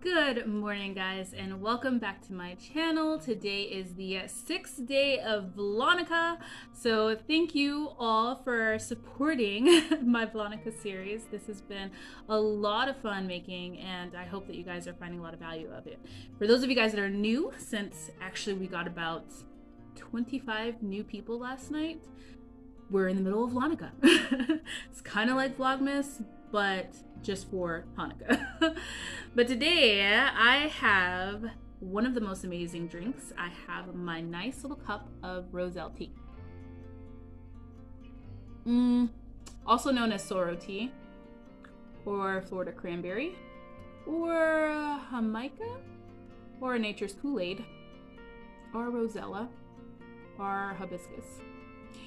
Good morning, guys, and welcome back to my channel. Today is the 6th day of Vlognukkah, so thank you all for supporting my Vlognukkah series. This has been a lot of fun making, and I hope that you guys are finding a lot of value of it. For those of you guys that are new, since actually we got about 25 new people last night, we're in the middle of Vlognukkah. It's kind of like Vlogmas, but just for Hanukkah. But today I have one of the most amazing drinks. I have my nice little cup of Roselle Tea. Also known as Sorrell tea, or Florida cranberry, or Jamaica, or Nature's Kool-Aid, or Rosella, or Hibiscus.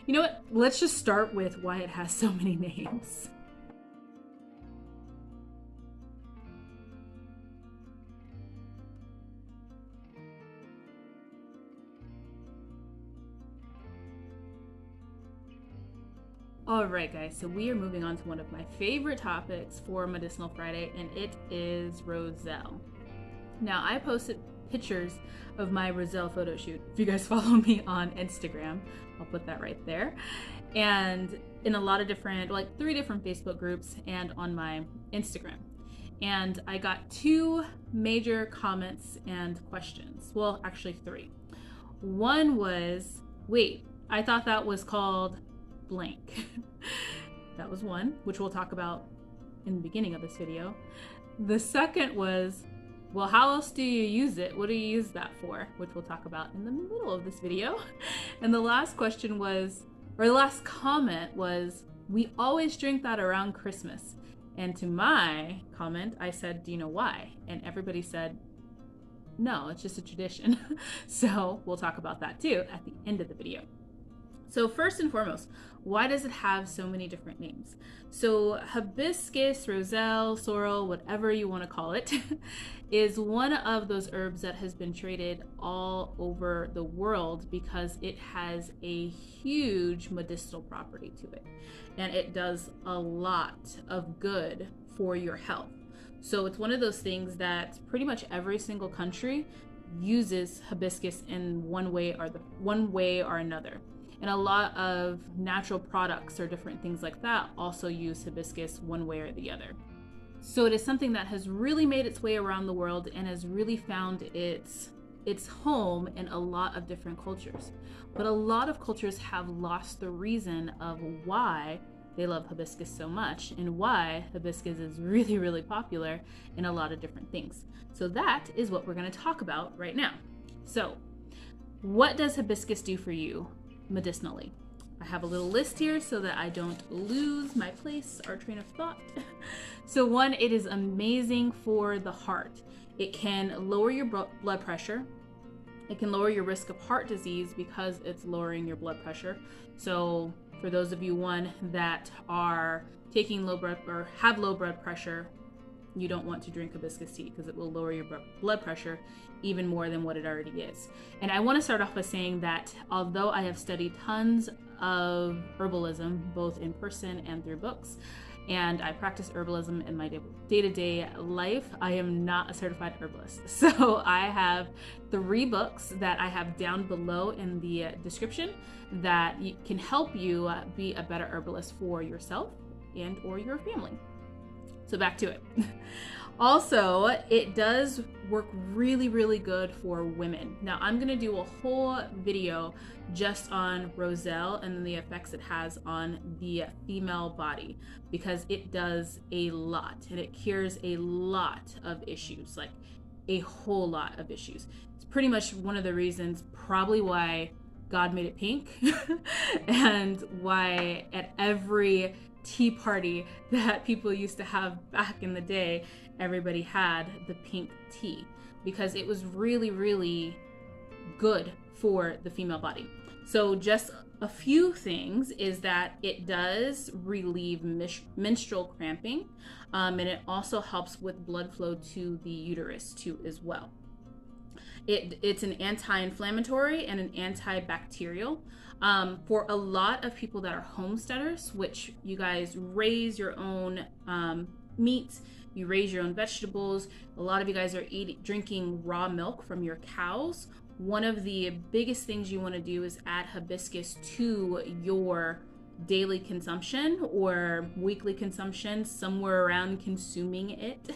You know what? Let's just start with why it has so many names. Alright guys, so we are moving on to one of my favorite topics for Medicinal Friday, and it is Roselle. Now, I posted pictures of my Roselle photo shoot. If you guys follow me on Instagram, I'll put that right there. And in a lot of different, like 3 different Facebook groups and on my Instagram. And I got 2 major comments and questions. Well, actually 3. One was, wait, I thought that was called blank. That was one, which we'll talk about in the beginning of this video. The second was, well, how else do you use it? What do you use that for? Which we'll talk about in the middle of this video. And the last question was, or the last comment was, we always drink that around Christmas. And to my comment, I said, do you know why? And everybody said, no, it's just a tradition. So we'll talk about that too at the end of the video. So first and foremost, why does it have so many different names? So hibiscus, roselle, sorrel, whatever you want to call it, is one of those herbs that has been traded all over the world because it has a huge medicinal property to it. And it does a lot of good for your health. So it's one of those things that pretty much every single country uses hibiscus in one way or another. And a lot of natural products or different things like that also use hibiscus one way or the other. So it is something that has really made its way around the world and has really found its home in a lot of different cultures. But a lot of cultures have lost the reason of why they love hibiscus so much and why hibiscus is really, really popular in a lot of different things. So that is what we're going to talk about right now. So what does hibiscus do for you medicinally? I have a little list here so that I don't lose my place or train of thought. So one, it is amazing for the heart. It can lower your blood pressure. It can lower your risk of heart disease because it's lowering your blood pressure. So for those of you that are taking low blood or have low blood pressure, you don't want to drink hibiscus tea because it will lower your blood pressure even more than what it already is. And I want to start off by saying that although I have studied tons of herbalism, both in person and through books, and I practice herbalism in my day-to-day life, I am not a certified herbalist. So I have 3 books that I have down below in the description that can help you be a better herbalist for yourself and or your family. So back to it. Also, it does work really, really good for women. Now, I'm going to do a whole video just on Roselle and the effects it has on the female body because it does a lot and it cures a lot of issues, like a whole lot of issues. It's pretty much one of the reasons probably why God made it pink and why at every tea party that people used to have back in the day, everybody had the pink tea because it was really, really good for the female body. So just a few things is that it does relieve menstrual cramping, and it also helps with blood flow to the uterus too as well. It's an anti-inflammatory and an antibacterial. For a lot of people that are homesteaders, which you guys raise your own meat, You raise your own vegetables. A lot of you guys are drinking raw milk from your cows. One of the biggest things you want to do is add hibiscus to your daily consumption or weekly consumption, somewhere around consuming it,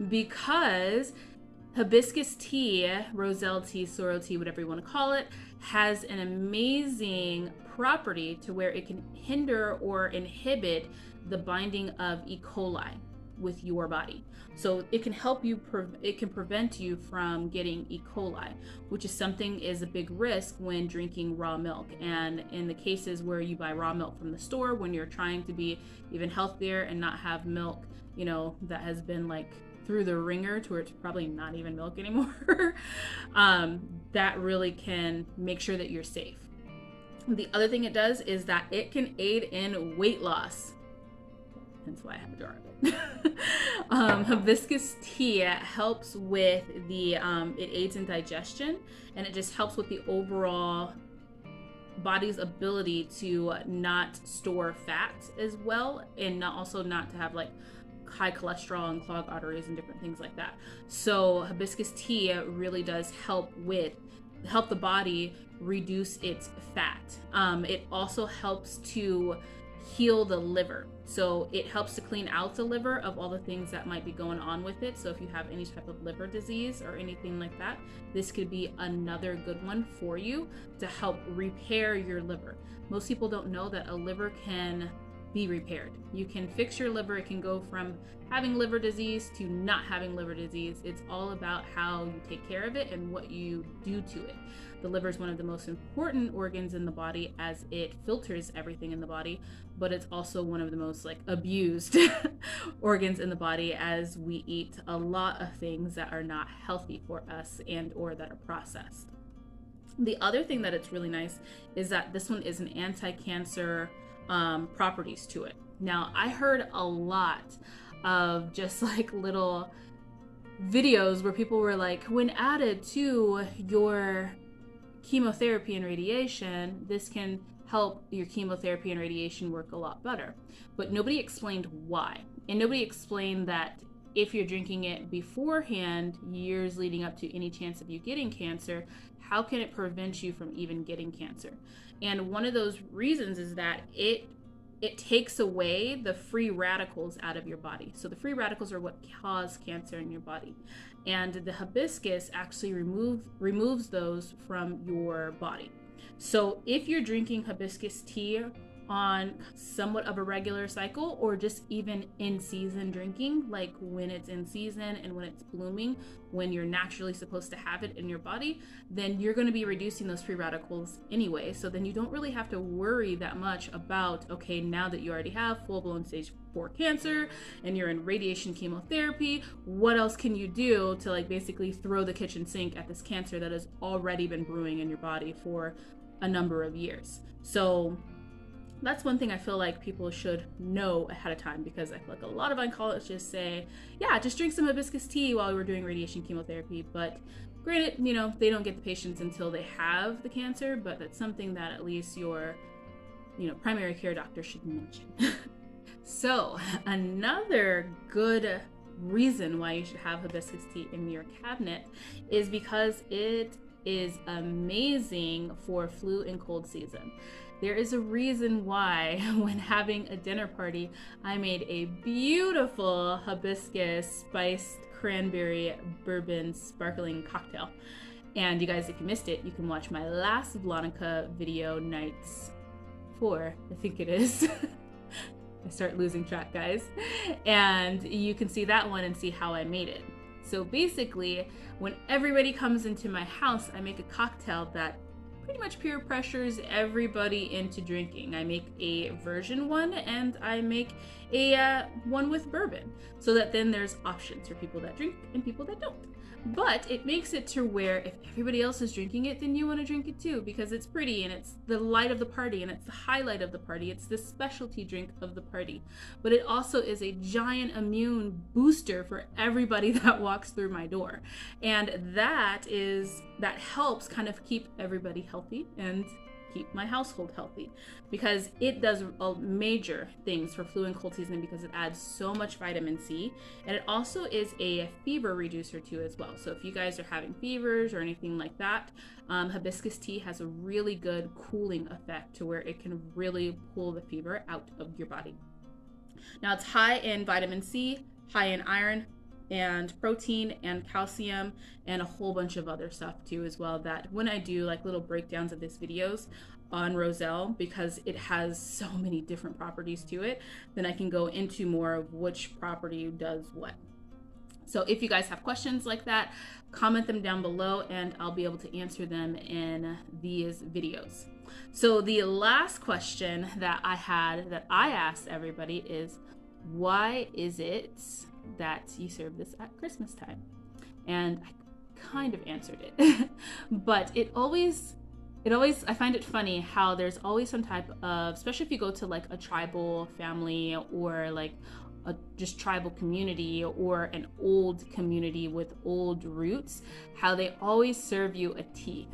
because hibiscus tea, Roselle tea, Sorrell tea, whatever you want to call it, has an amazing property to where it can hinder or inhibit the binding of E. coli with your body. So it can help you, it can prevent you from getting E. coli, which is something is a big risk when drinking raw milk. And in the cases where you buy raw milk from the store, when you're trying to be even healthier and not have milk, you know, that has been like through the ringer to where it's probably not even milk anymore, that really can make sure that you're safe. The other thing it does is that it can aid in weight loss. That's why I have a jar of it. Hibiscus tea helps with the, it aids in digestion, and it just helps with the overall body's ability to not store fat as well, and also not to have like high cholesterol and clogged arteries and different things like that. So hibiscus tea really does help the body reduce its fat. It also helps to heal the liver. So it helps to clean out the liver of all the things that might be going on with it. So if you have any type of liver disease or anything like that, this could be another good one for you to help repair your liver. Most people don't know that a liver can be repaired. You can fix your liver. It can go from having liver disease to not having liver disease. It's all about how you take care of it and what you do to it. The liver is one of the most important organs in the body as it filters everything in the body, but it's also one of the most like abused organs in the body as we eat a lot of things that are not healthy for us and or that are processed. The other thing that it's really nice is that this one is an anti-cancer properties to it. Now, I heard a lot of just like little videos where people were like, when added to your chemotherapy and radiation, this can help your chemotherapy and radiation work a lot better. But nobody explained why. And nobody explained that if you're drinking it beforehand, years leading up to any chance of you getting cancer, how can it prevent you from even getting cancer? And one of those reasons is that it takes away the free radicals out of your body. So the free radicals are what cause cancer in your body. And the hibiscus actually removes those from your body. So if you're drinking hibiscus tea on somewhat of a regular cycle, or just even in season drinking, like when it's in season and when it's blooming, when you're naturally supposed to have it in your body, then you're going to be reducing those free radicals anyway. So then you don't really have to worry that much about, okay, now that you already have full-blown stage 4 cancer and you're in radiation chemotherapy, what else can you do to like basically throw the kitchen sink at this cancer that has already been brewing in your body for a number of years? So that's one thing I feel like people should know ahead of time, because I feel like a lot of oncologists say, yeah, just drink some hibiscus tea while we're doing radiation chemotherapy. But granted, you know, they don't get the patients until they have the cancer, but that's something that at least your, you know, primary care doctor should mention. So another good reason why you should have hibiscus tea in your cabinet is because it is amazing for flu and cold season. There is a reason why when having a dinner party, I made a beautiful hibiscus spiced cranberry bourbon sparkling cocktail. And you guys, if you missed it, you can watch my last Vlognukkah video, nights 4, I think it is. I start losing track, guys. And you can see that one and see how I made it. So basically, when everybody comes into my house, I make a cocktail that pretty much peer pressures everybody into drinking. I make a version one and I make a one with bourbon, so that then there's options for people that drink and people that don't. But it makes it to where if everybody else is drinking it, then you want to drink it too, because it's pretty and it's the light of the party and it's the highlight of the party. It's the specialty drink of the party. But it also is a giant immune booster for everybody that walks through my door. And that helps kind of keep everybody healthy and keep my household healthy, because it does major things for flu and cold season because it adds so much vitamin C, and it also is a fever reducer too as well. So if you guys are having fevers or anything like that, hibiscus tea has a really good cooling effect to where it can really pull the fever out of your body. Now it's high in vitamin C, high in iron and protein and calcium and a whole bunch of other stuff too as well, that when I do like little breakdowns of these videos on Roselle, because it has so many different properties to it, then I can go into more of which property does what. So if you guys have questions like that, comment them down below and I'll be able to answer them in these videos. So the last question that I asked everybody is, why is it that you serve this at Christmas time? And I kind of answered it, but it always, I find it funny how there's always some type of, especially if you go to like a tribal family or like a just tribal community or an old community with old roots, how they always serve you a tea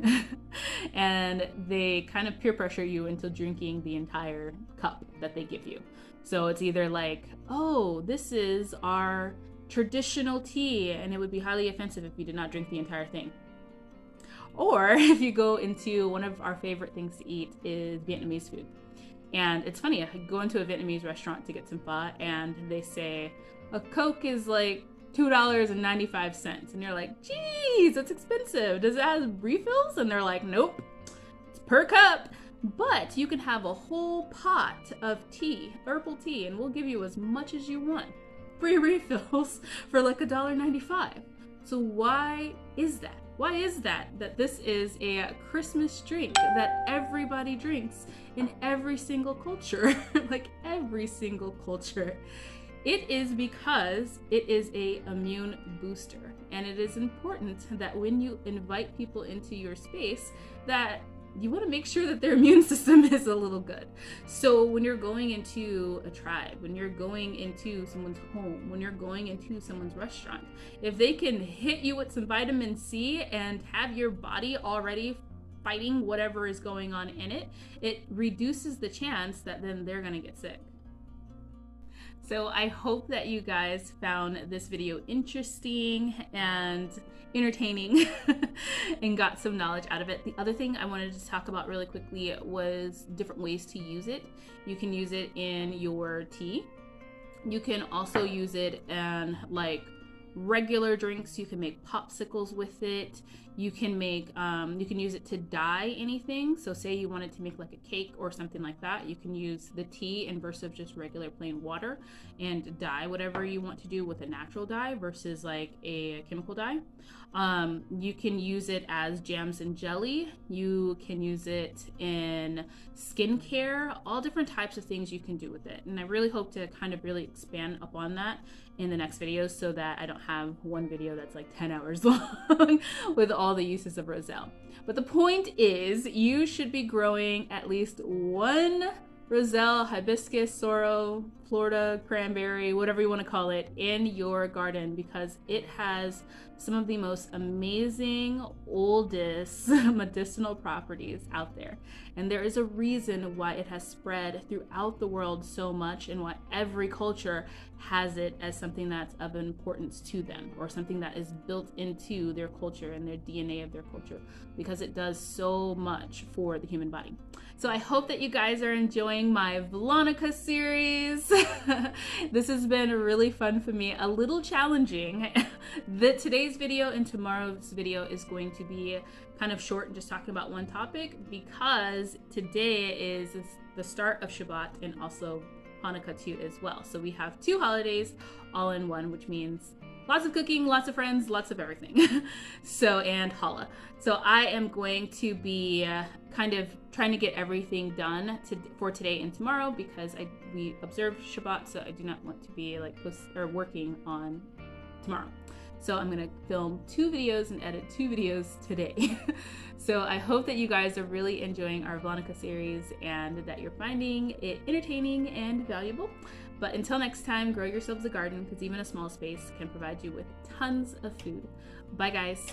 and they kind of peer pressure you into drinking the entire cup that they give you. So it's either like, oh, this is our traditional tea, and it would be highly offensive if you did not drink the entire thing. Or if you go into, one of our favorite things to eat is Vietnamese food. And it's funny, I go into a Vietnamese restaurant to get some pho and they say a Coke is like $2.95. And you're like, geez, that's expensive. Does it have refills? And they're like, nope, it's per cup. But you can have a whole pot of tea, herbal tea, and we'll give you as much as you want. Free refills for like $1.95. So why is that? Why is that this is a Christmas drink that everybody drinks in every single culture? Like every single culture. It is because it is a immune booster, and it is important that when you invite people into your space that you want to make sure that their immune system is a little good. So when you're going into a tribe, when you're going into someone's home, when you're going into someone's restaurant, if they can hit you with some vitamin C and have your body already fighting whatever is going on in it, it reduces the chance that then they're going to get sick. So I hope that you guys found this video interesting and entertaining and got some knowledge out of it. The other thing I wanted to talk about really quickly was different ways to use it. You can use it in your tea. You can also use it in like regular drinks. You can make popsicles with it. You can make, you can use it to dye anything. So say you wanted to make like a cake or something like that, you can use the tea in versus just regular plain water and dye whatever you want to do with a natural dye versus like a chemical dye. You can use it as jams and jelly. You can use it in skincare, all different types of things you can do with it. And I really hope to kind of really expand upon that in the next videos so that I don't have one video that's like 10 hours long with all the uses of Roselle. But the point is, you should be growing at least one Roselle, hibiscus, sorrel, Florida cranberry, whatever you want to call it, in your garden, because it has some of the most amazing, oldest medicinal properties out there. And there is a reason why it has spread throughout the world so much, and why every culture has it as something that's of importance to them, or something that is built into their culture and their DNA of their culture, because it does so much for the human body. So I hope that you guys are enjoying my Vlognukkah series. This has been really fun for me, a little challenging. Today's video and tomorrow's video is going to be kind of short and just talking about one topic, because today is the start of Shabbat and also Hanukkah too as well. So we have two holidays all in one, which means lots of cooking, lots of friends, lots of everything. So, and challah. So I am going to be kind of trying to get everything done for today and tomorrow, because we observe Shabbat, so I do not want to be like working on tomorrow. So I'm gonna film 2 videos and edit 2 videos today. So I hope that you guys are really enjoying our Vlognukkah series and that you're finding it entertaining and valuable. But until next time, grow yourselves a garden, because even a small space can provide you with tons of food. Bye guys.